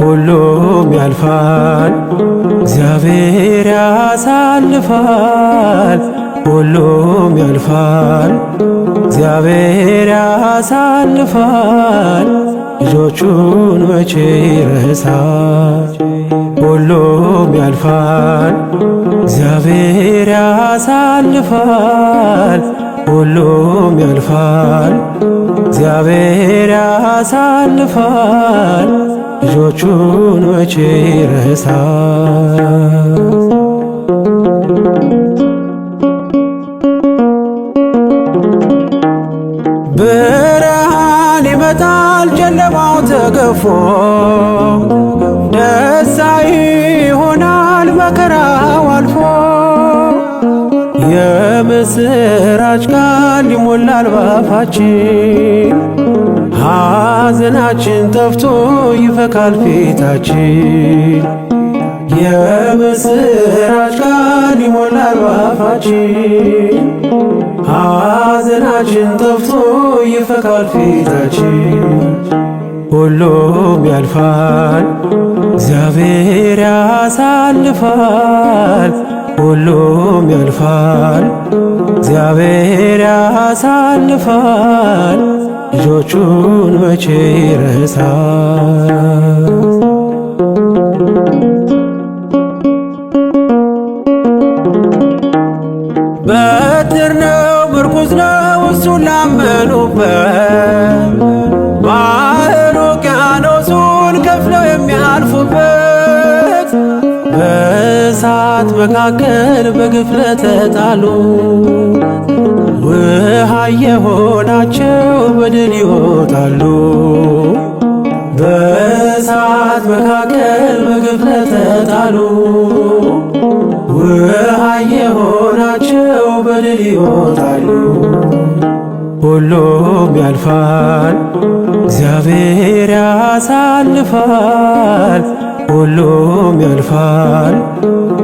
ሁሉም ያልፋል እግዚአብሔር ያሳልፋል። ሁሉም ያልፋል እግዚአብሔር ያሳልፋል። ልጆቹን መቼ ይረሳል? ሁሉም ያልፋል እግዚአብሔር ያሳልፋል። ሁሉም ያልፋል እግዚአብሔር ያሳልፋል። ልጆቹን መቼ ይረሳል? ብርሃን ይመጣል ጨለማው ተገፎ፣ ደስታ ይሆናል መከራው አልፎ። የምስራች ቃል ይሞላል ባፋችን፣ ሐዘናችን ጠፍቶ ይፈካል ፊታችን። የምስራች ቃል ይሞላል ባፋችን፣ ሐዘናችን ጠፍቶ ይፈካል ፊታችን። ሁሉም ያልፋል እግዚአብሔር ያሳልፋል። ሁሉም ያልፋል እግዚአብሔር ያሳልፋል። ልጆቹን መቼ ይረሳል? በትር ነው ምርኩዝ ነው እሱን ላመኑበት፣ ባህር ውቅያኖሱን ከፍለው የሚያልፉበት። በእሳት መካከል በግፍ ለተጣሉ ውሃ የሆናቸው በድል ይወጣሉ። በእሳት መካከል በግፍ ለተጣሉ ውሃ የሆናቸው በድል ይወጣሉ። ሁሉም ያልፋል እግዚአብሔር ያሳልፋል። ሁሉም ያልፋል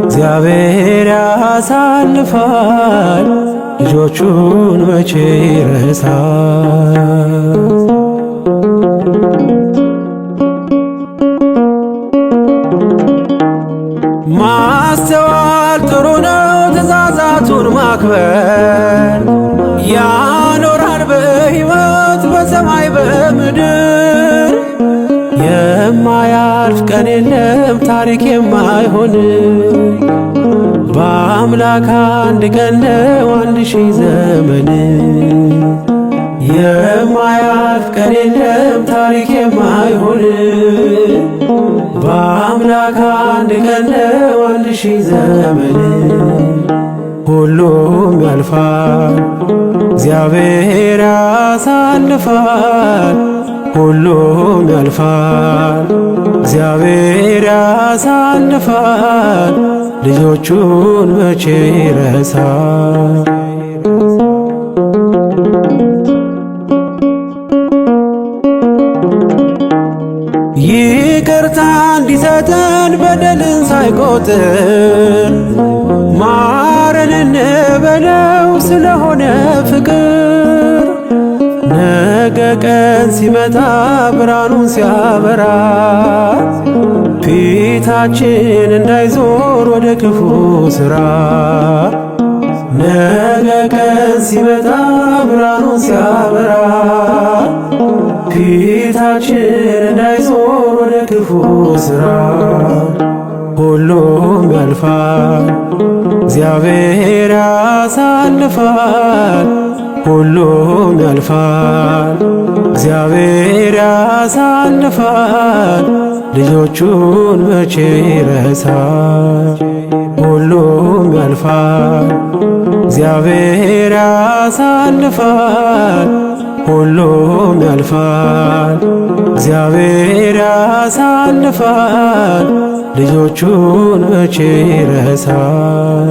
እግዚአብሔር ያሳልፋል። ልጆቹን መቼ ይረሳል? ማስተዋል ጥሩ ነው ትእዛዛቱን ማክበር፣ ያኖራል በሕይወት በሰማይ በምድር። የማያልፍ ቀን የለም ታሪክ የማይሆን፣ በአምላክ አንድ ቀን ነው 1000 ዘመን። የማያልፍ ቀን የለም ታሪክ የማይሆን፣ በአምላክ አንድ ቀን ነው 1000 ዘመን። ሁሉም ያልፋል እግዚአብሔር ያሳልፋል። ሁሉም ያልፋል እግዚአብሔር ያሳልፋል። ልጆቹን መቼ ይረሳል? ይቅርታ እንዲሰጠን በደልን ሳይቆጥር ማረን እንበለው ስለሆነ ፍቅር። ነገ ቀን ሲመጣ ብርሃኑን ሲያበራ ፊታችን እንዳይዞር ወደ ክፉ ሥራ። ነገ ቀን ሲመጣ ብርሃኑን ሲያበራ ፊታችን እንዳይዞር ወደ ክፉ ሥራ። ሁሉም ያልፋል እግዚአብሔር ያሳልፋል። ሁሉም ያልፋል እግዚአብሔር ያሳልፋል። ልጆቹን መቼ ይረሳል? ሁሉም ያልፋል እግዚአብሔር ያሳልፋል። ሁሉም ያልፋል እግዚአብሔር ያሳልፋል። ልጆቹን መቼ ይረሳል?